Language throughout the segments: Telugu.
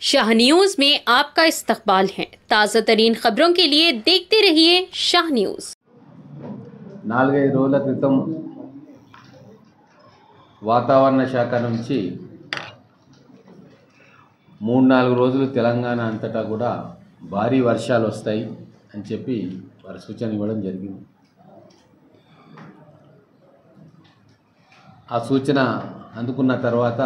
शाह न्यूज में आपका इस्तकबाल है। ताज़ा तरीन खबरों के लिए देखते रहिए शाह न्यूज। 4-5 రోజుల క్రితం వాతావరణ శాఖ నుంచి 3-4 రోజులు తెలంగాణ అంతటా కూడా భారీ వర్షాలు వస్తాయి అని చెప్పి వారు సూచన ఇవ్వడం జరిగింది. ఆ సూచన అందుకున్న తర్వాత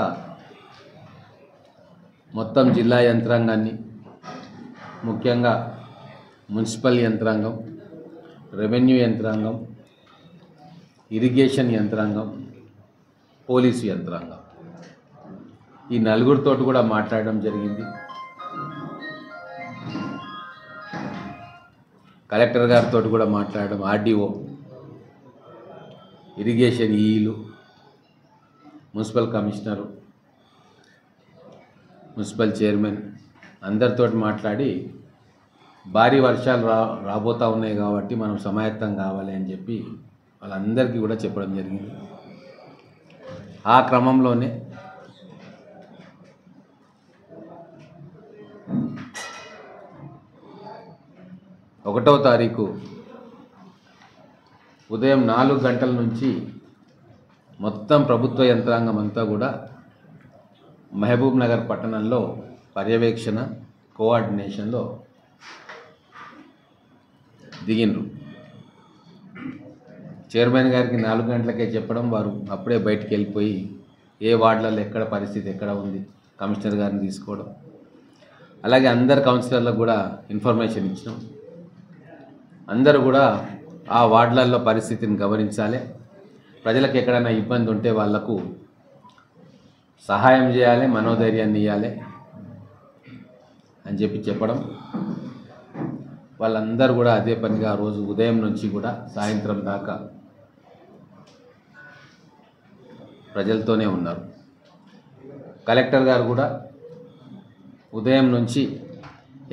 మొత్తం జిల్లా యంత్రాంగాన్ని, ముఖ్యంగా మున్సిపల్ యంత్రాంగం, రెవెన్యూ యంత్రాంగం, ఇరిగేషన్ యంత్రాంగం, పోలీసు యంత్రాంగం, ఈ నలుగురితో కూడా మాట్లాడడం జరిగింది. కలెక్టర్ గారితో కూడా మాట్లాడడం, ఆర్డీఓ, ఇరిగేషన్ ఈఈలు, మున్సిపల్ కమిషనరు, మున్సిపల్ చైర్మన్ అందరితో మాట్లాడి భారీ వర్షాలు రాబోతూ ఉన్నాయి కాబట్టి మనం సమాయత్తం కావాలి అని చెప్పి వాళ్ళందరికీ కూడా చెప్పడం జరిగింది. ఆ క్రమంలోనే ఒకటో తారీఖు ఉదయం 4 గంటల నుంచి మొత్తం ప్రభుత్వ యంత్రాంగం అంతా కూడా మహబూబ్ నగర్ పట్టణంలో పర్యవేక్షణ, కోఆర్డినేషన్లో దిగిండ్రు. చైర్మన్ గారికి 4 గంటలకే చెప్పడం, వారు అప్పుడే బయటికి వెళ్ళిపోయి ఏ వార్డులలో ఎక్కడ పరిస్థితి ఎక్కడ ఉంది కమిషనర్ గారిని తీసుకోవడం, అలాగే అందరు కౌన్సిలర్లకు కూడా ఇన్ఫర్మేషన్ ఇచ్చినాం. అందరూ కూడా ఆ వార్డులలో పరిస్థితిని గమనించాలి, ప్రజలకు ఎక్కడైనా ఇబ్బంది ఉంటే వాళ్లకు సహాయం చేయాలి, మనోధైర్యాన్ని ఇవ్వాలి అని చెప్పి చెప్పడం. వాళ్ళందరూ కూడా అదే పనిగా రోజు ఉదయం నుంచి కూడా సాయంత్రం దాకా ప్రజలతోనే ఉన్నారు. కలెక్టర్ గారు కూడా ఉదయం నుంచి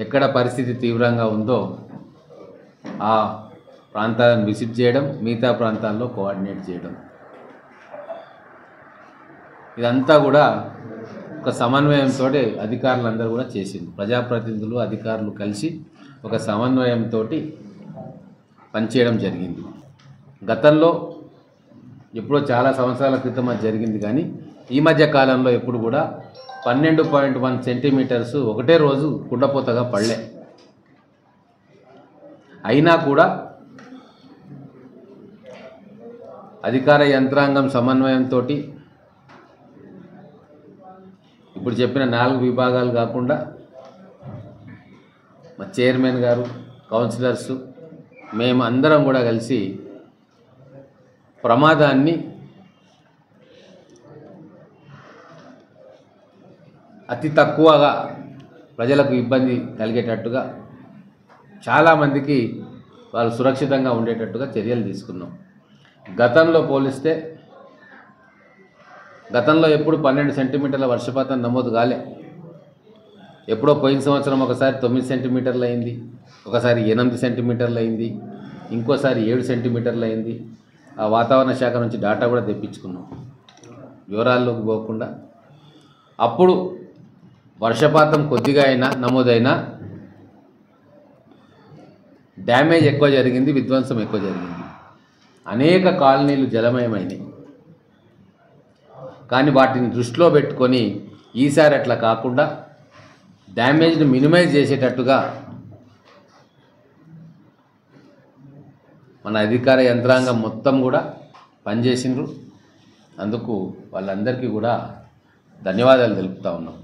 ఎక్కడ పరిస్థితి తీవ్రంగా ఉందో ఆ ప్రాంతాలను విజిట్ చేయడం, మిగతా ప్రాంతాల్లో కోఆర్డినేట్ చేయడం, ఇదంతా కూడా ఒక సమన్వయంతో అధికారులందరూ కూడా చేసింది. ప్రజాప్రతినిధులు, అధికారులు కలిసి ఒక సమన్వయంతో పనిచేయడం జరిగింది. గతంలో ఎప్పుడో చాలా సంవత్సరాల క్రితం అది జరిగింది, కానీ ఈ మధ్య కాలంలో ఎప్పుడు కూడా 12.1 సెంటీమీటర్స్ ఒకటే రోజు కుండపోతగా పడలే. అయినా కూడా అధికార యంత్రాంగం సమన్వయంతో ఇప్పుడు చెప్పిన 4 విభాగాలు కాకుండా మా చైర్మన్ గారు, కౌన్సిలర్సు, మేము అందరం కూడా కలిసి ప్రమాదాన్ని అతి తక్కువగా ప్రజలకు ఇబ్బంది కలిగేటట్టుగా, చాలామందికి వాళ్ళు సురక్షితంగా ఉండేటట్టుగా చర్యలు తీసుకున్నాం. గతంలో పోలిస్తే గతంలో ఎప్పుడు 12 సెంటీమీటర్ల వర్షపాతం నమోదు కాలే. ఎప్పుడో పోయిన సంవత్సరం ఒకసారి 9 సెంటీమీటర్లు అయింది, ఒకసారి 8 సెంటీమీటర్లు అయింది, ఇంకోసారి 7 సెంటీమీటర్లు అయింది. ఆ వాతావరణ శాఖ నుంచి డాటా కూడా తెప్పించుకున్నాం. వివరాల్లోకి పోకుండా అప్పుడు వర్షపాతం కొద్దిగా అయినా నమోదైనా డ్యామేజ్ ఎక్కువ జరిగింది, విధ్వంసం ఎక్కువ జరిగింది. అనేక కాలనీలు జలమయమైనాయి. కానీ వాటిని దృష్టిలో పెట్టుకొని ఈసారి అట్లా కాకుండా డ్యామేజ్ని మినిమైజ్ చేసేటట్టుగా మన అధికార యంత్రాంగం మొత్తం కూడా పనిచేసిండ్రు. అందుకు వాళ్ళందరికీ కూడా ధన్యవాదాలు తెలుపుతా ఉన్నాం.